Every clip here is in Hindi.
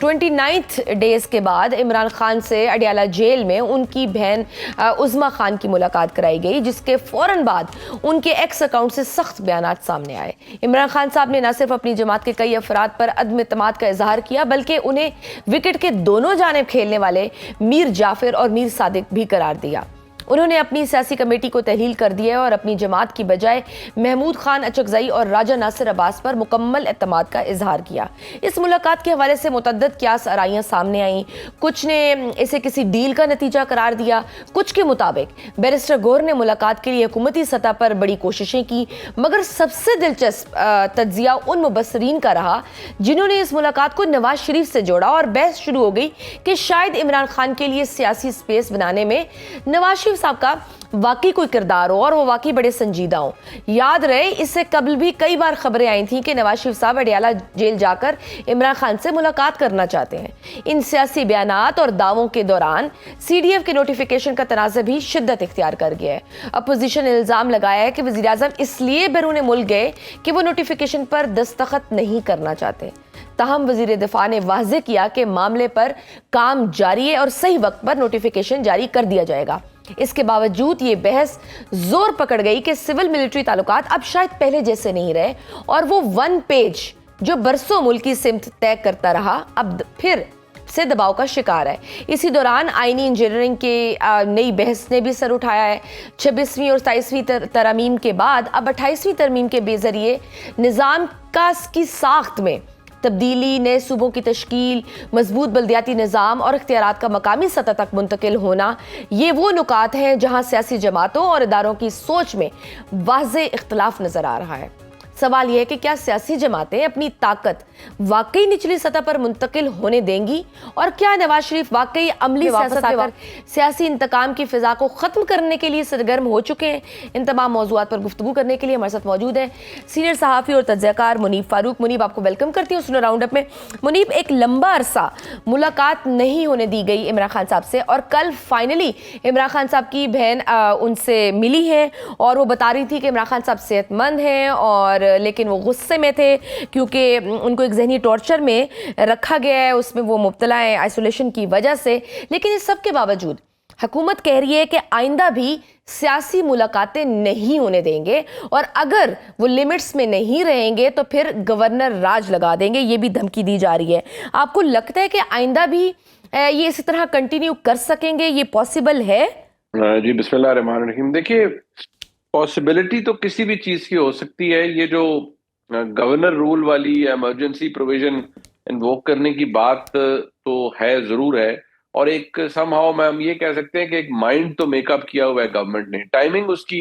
29 डेज के बाद इमरान खान से अडियाला जेल में उनकी बहन उज़्मा खान की मुलाकात कराई गई, जिसके फौरन बाद उनके एक्स अकाउंट से सख्त बयानात सामने आए। इमरान खान साहब ने न सिर्फ अपनी जमात के कई अफराद पर अदम इत्मीनान का इजहार किया, बल्कि उन्हें विकेट के दोनों जानिब खेलने वाले मीर जाफिर और मीर सादिक भी करार दिया। उन्होंने अपनी सियासी कमेटी को तहलील कर दिया है और अपनी जमात की बजाय महमूद खान अचकजई और राजा नासिर अब्बास पर मुकम्मल एतमाद का इजहार किया। इस मुलाकात के हवाले से मुतअद्दिद क्यास आराइयाँ सामने आईं। कुछ ने इसे किसी डील का नतीजा करार दिया, कुछ के मुताबिक बैरिस्टर गौहर ने मुलाकात के लिए हुकूमती सतह पर बड़ी कोशिशें की, मगर सबसे दिलचस्प तज्जिया उन मुबस्सरीन का रहा जिन्होंने इस मुलाकात को नवाज शरीफ से जोड़ा और बहस शुरू हो गई कि शायद इमरान खान के लिए सियासी स्पेस बनाने में नवाज शरीफ साहब का वाकई कोई किरदार हो और वो वाकई बड़े संजीदा हो। याद रहे, इससे कबल भी कई बार खबरें आई थी कि नवाज शरीफ साहब अडियाला जेल जाकर इमरान खान से मुलाकात करना चाहते हैं। इन सियासी बयानात और दावों के दौरान CDF के नोटिफिकेशन का तनाज़ा भी शिद्दत इख्तियार कर गया है। अपोजिशन ने इल्जाम लगाया है कि वज़ीर-ए-आज़म इसलिए बैरून मुल्क गए कि वो नोटिफिकेशन पर दस्तखत नहीं करना चाहते। ताहम वज़ीर दिफा ने वाज़ेह किया कि मामले पर काम जारी है और सही वक्त पर नोटिफिकेशन जारी कर दिया जाएगा। इसके बावजूद ये बहस जोर पकड़ गई कि सिविल मिलिट्री ताल्लुकात अब शायद पहले जैसे नहीं रहे और वो वन पेज जो बरसों मुल्की सिमत तय करता रहा अब फिर से दबाव का शिकार है। इसी दौरान आईनी इंजीनियरिंग के नई बहस ने भी सर उठाया है। 26वीं और 27वीं तरमीम के बाद अब 28वीं तरमीम के बेजरिए निज़ाम की साख्त में तब्दीली, नए सूबों की तश्कील, मजबूत बल्दियाती निज़ाम और इख्तियारात का मकामी सतह तक मुंतकिल होना, ये वो नुकात हैं जहां सियासी जमातों और इदारों की सोच में वाज़े इख्तलाफ नजर आ रहा है। सवाल यह है कि क्या सियासी जमातें अपनी ताकत वाकई निचली सतह पर मुंतकिल होने देंगी और क्या नवाज शरीफ वाकई अमली सियासत आकर सियासी इंतकाम की फिजा को ख़त्म करने के लिए सरगर्म हो चुके हैं। इन तमाम मौज़ूआत पर गुफ्तगू करने के लिए हमारे साथ मौजूद है सीनियर सहाफ़ी और तज्ज़ियाकार मुनीब फारूक। मुनीब, आपको वेलकम करती हूँ सुनो राउंड अप में। मुनीब, एक लंबा अरसा मुलाकात नहीं होने दी गई इमरान खान साहब से और कल फाइनली इमरान खान साहब की बहन उनसे मिली है और वो बता रही थी कि इमरान खान साहब सेहतमंद हैं और लेकिन वो गुस्से में थे क्योंकि उनको एक जहनी टॉर्चर में रखा गया है, उसमें वो मुब्तला है आइसोलेशन की वजह से। लेकिन इस सब के बावजूद हुकूमत कह रही है कि आइंदा भी सियासी मुलाकातें नहीं होने देंगे और अगर वो लिमिट्स में नहीं रहेंगे तो फिर गवर्नर राज लगा देंगे, ये भी धमकी दी जा रही है। आपको लगता है कि आइंदा भी ये इसी तरह कंटिन्यू कर सकेंगे, ये पॉसिबल है? जी, बिस्मिल्लाह रहमान रहीम। देखिए, पॉसिबिलिटी तो किसी भी चीज की हो सकती है। ये जो गवर्नर रूल वाली इमरजेंसी प्रोविजन इन्वोक करने की बात तो है, जरूर है, और एक समहाउ में हम ये कह सकते हैं कि एक माइंड तो मेकअप किया हुआ है गवर्नमेंट ने। टाइमिंग उसकी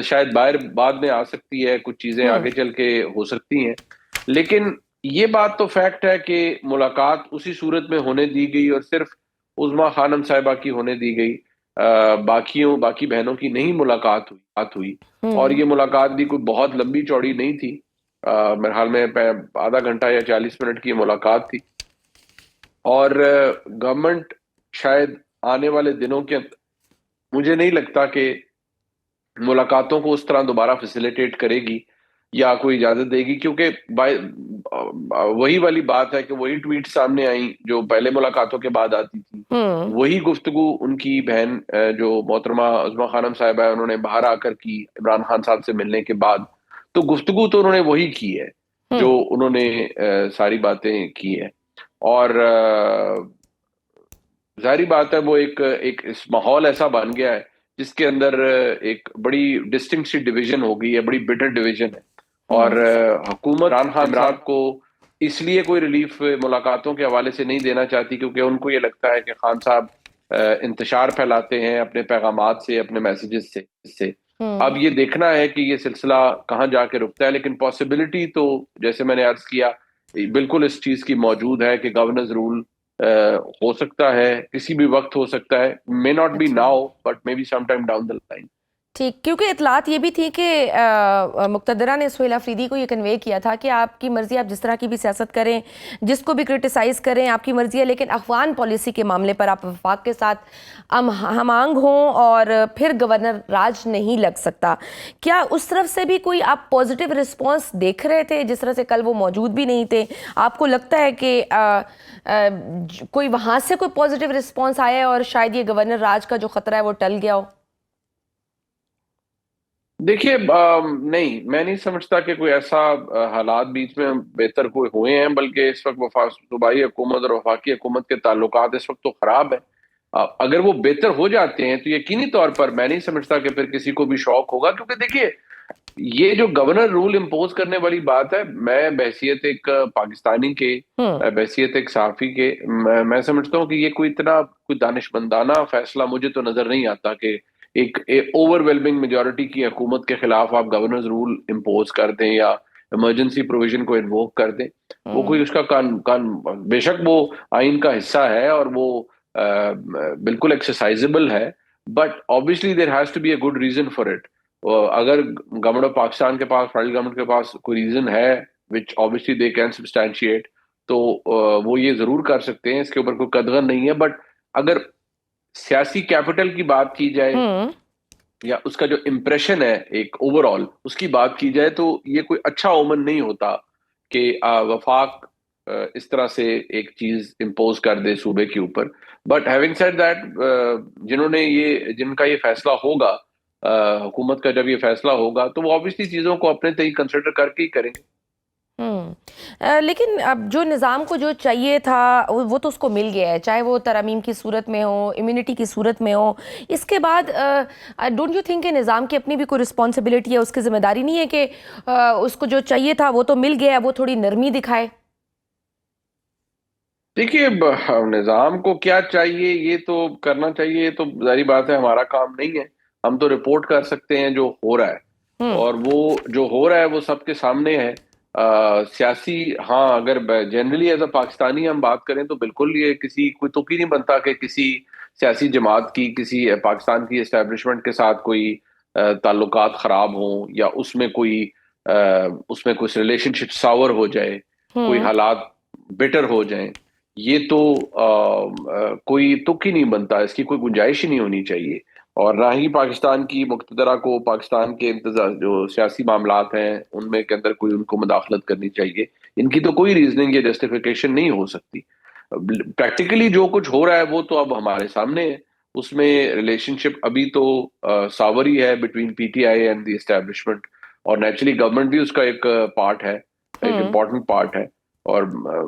शायद बाद में आ सकती है, कुछ चीजें आगे चल के हो सकती हैं, लेकिन ये बात तो फैक्ट है कि मुलाकात उसी सूरत में होने दी गई और सिर्फ उज़्मा खानम साहिबा की होने दी गई। बाकी बहनों की नहीं मुलाकात हुई और ये मुलाकात भी कोई बहुत लंबी चौड़ी नहीं थी। मेरे ख्याल में आधा घंटा या 40 मिनट की मुलाकात थी और गवर्नमेंट शायद आने वाले दिनों के अंदर, मुझे नहीं लगता कि मुलाकातों को उस तरह दोबारा फैसिलिटेट करेगी या कोई इजाजत देगी, क्योंकि वही वाली बात है कि वही ट्वीट सामने आई जो पहले मुलाकातों के बाद आती थी। वही गुफ्तगू उनकी बहन जो मोहतरमा उज़्मा खानम साहिबा है, उन्होंने बाहर आकर की इमरान खान साहब से मिलने के बाद। तो गुफ्तगू तो उन्होंने वही की है जो उन्होंने सारी बातें की है और जाहिर बात है वो एक इस माहौल ऐसा बन गया है जिसके अंदर एक बड़ी डिस्टिंक्ट सी डिवीजन हो गई है, बड़ी बिटर डिवीजन है और हुकूमत इमरान खान साहब को इसलिए कोई रिलीफ मुलाकातों के हवाले से नहीं देना चाहती क्योंकि उनको ये लगता है कि खान साहब इंतशार फैलाते हैं अपने पैगामात से, अपने मैसेजेस से। अब ये देखना है कि ये सिलसिला कहाँ जाके रुकता है, लेकिन पॉसिबिलिटी तो जैसे मैंने अर्ज किया बिल्कुल इस चीज की मौजूद है कि गवर्नर्स रूल हो सकता है, किसी भी वक्त हो सकता है। May not be now but may be some time down the line. ठीक, क्योंकि इतलात ये भी थी कि मुक़्तदरा ने सुहेल अफरीदी को ये कन्वे किया था कि आपकी मर्ज़ी, आप जिस तरह की भी सियासत करें, जिसको भी क्रिटिसाइज़ करें, आपकी मर्ज़ी है, लेकिन अफ़गान पॉलिसी के मामले पर आप वफाक के साथ हमांग हों और फिर गवर्नर राज नहीं लग सकता। क्या उस तरफ से भी कोई आप पॉजिटिव रिस्पॉन्स देख रहे थे, जिस तरह से कल वो मौजूद भी नहीं थे? आपको लगता है कि कोई वहाँ से कोई पॉजिटिव रिस्पॉन्स आया है और शायद ये गवर्नर राज का जो ख़तरा है वो टल गया हो? देखिए, नहीं, मैं नहीं समझता कि कोई ऐसा हालात बीच में बेहतर कोई हुए हैं, बल्कि इस वक्त सूबाई हुकूमत और वफाकी हुकूमत के ताल्लुकात इस वक्त तो खराब है। अगर वो बेहतर हो जाते हैं तो यकीनी तौर पर मैं नहीं समझता कि फिर किसी को भी शौक होगा, क्योंकि देखिए, ये जो गवर्नर रूल इम्पोज करने वाली बात है, मैं बहसियत एक पाकिस्तानी के, हम्म। बहसियत एक सहाफी के, मैं समझता हूँ कि ये कोई इतना कोई दानिशमंदाना फैसला मुझे तो नजर नहीं आता कि एक ओवरवेलमिंग मेजोरिटी की हुकूमत के खिलाफ आप गवर्नर्स रूल इम्पोज कर दें या इमरजेंसी प्रोविजन को इन्वोक कर दें। वो हम्म। कोई उसका कान बेशक वो आइन का हिस्सा है और वो बिल्कुल एक्सरसाइजेबल है, but obviously there has to be a good reason for it. अगर गवर्नमेंट ऑफ पाकिस्तान के पास, फेडरल गवर्नमेंट के पास कोई रीजन है which obviously they can substantiate, तो वो ये जरूर कर सकते हैं, इसके ऊपर कोई कदगन नहीं है। बट अगर सियासी कैपिटल की बात की जाए हम्म। या उसका जो इम्प्रेशन है एक ओवरऑल उसकी बात की जाए, तो ये कोई अच्छा ओमन नहीं होता कि वफाक इस तरह से एक चीज इम्पोज कर दे सूबे के ऊपर। बट हैविंग सेड दैट, जिनका ये फैसला होगा, हुकूमत का जब ये फैसला होगा, तो वो ऑब्वियसली चीजों को अपने तरीके कंसिडर करके ही करेंगे। लेकिन अब जो निज़ाम को जो चाहिए था वो तो उसको मिल गया है, चाहे वो तरमीम की सूरत में हो, इम्यूनिटी की सूरत में हो। इसके बाद डोंट यू थिंक कि निज़ाम की अपनी भी कोई रिस्पॉन्सिबिलिटी है, उसकी जिम्मेदारी नहीं है कि उसको जो चाहिए था वो तो मिल गया है, वो थोड़ी नरमी दिखाए? देखिए, निजाम को क्या चाहिए ये तो करना चाहिए, ये तो जारी बात है, हमारा काम नहीं है। हम तो रिपोर्ट कर सकते हैं जो हो रहा है, हम्म। और वो जो हो रहा है वो सबके सामने है। सियासी, हाँ, अगर जनरली एज अ पाकिस्तानी हम बात करें तो बिल्कुल ये किसी कोई तुक ही नहीं बनता कि किसी सियासी जमात की किसी पाकिस्तान की एस्टेब्लिशमेंट के साथ कोई ताल्लुकात खराब हों, या उसमें कुछ रिलेशनशिप सावर हो जाए, कोई हम्म। हालात बेटर हो जाए। ये तो कोई तुक ही नहीं बनता, इसकी कोई गुंजाइश ही नहीं होनी चाहिए। और ना ही पाकिस्तान की मुक़्तदरा को पाकिस्तान के इंतजार जो सियासी मामलात हैं उनमें के अंदर कोई उनको मुदाखलत करनी चाहिए। इनकी तो कोई रीजनिंग या जस्टिफिकेशन नहीं हो सकती। प्रैक्टिकली जो कुछ हो रहा है वो तो अब हमारे सामने है। उसमें रिलेशनशिप अभी तो सावर ही है between PTI and the establishment, और नेचुरली गवर्नमेंट भी उसका एक पार्ट है, एक हम्म। इम्पॉर्टेंट पार्ट है। और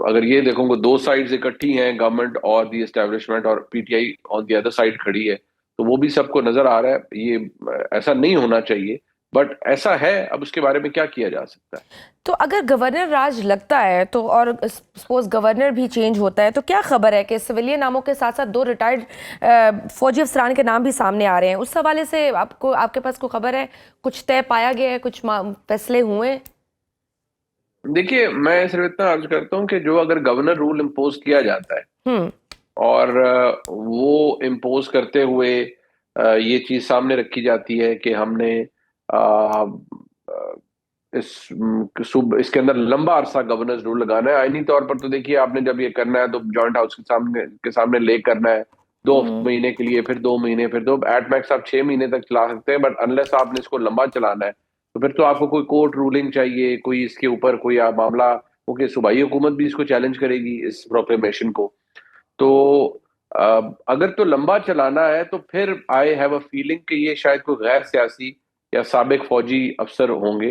अगर ये देखोगे, दो साइड्स इकट्ठी हैं, गवर्नमेंट और दी एस्टेब्लिशमेंट, और PTI on the other side खड़ी है, तो वो भी सबको नजर आ रहा है। ये ऐसा नहीं होना चाहिए, बट ऐसा है, अब उसके बारे में क्या किया जा सकता है। तो अगर गवर्नर राज लगता है तो, और सपोज गवर्नर भी चेंज होता है, तो क्या खबर है कि सिविलियन नामों के साथ साथ दो रिटायर्ड फौजी अफसरान के नाम भी सामने आ रहे हैं? उस हवाले से आपको, आपके पास कोई खबर है? कुछ तय पाया गया है, कुछ फैसले हुए? देखिए, मैं सिर्फ इतना अर्ज करता हूँ कि जो अगर गवर्नर रूल इम्पोज किया जाता है, हम्म। और वो इम्पोज करते हुए ये चीज सामने रखी जाती है कि हमने अ, अ, इसके अंदर लंबा अरसा गवर्नेंस रूल लगाना है। आईनी तौर पर तो देखिए, आपने जब ये करना है तो जॉइंट हाउस के सामने ले करना है, दो हम्म। महीने के लिए, फिर 2 महीने, फिर दो, एट मैक्स आप 6 महीने तक चला सकते हैं। बट अनलेस आपने इसको लंबा चलाना है, तो फिर तो आपको कोई कोर्ट रूलिंग चाहिए, कोई इसके ऊपर कोई मामला। ओके, सूबाई हुकूमत भी इसको चैलेंज करेगी, इस प्रोक्लेमेशन को। तो अगर तो लंबा चलाना है, तो फिर आई हैव अ फीलिंग कि ये शायद कोई गैर सियासी या साबिक फौजी अफसर होंगे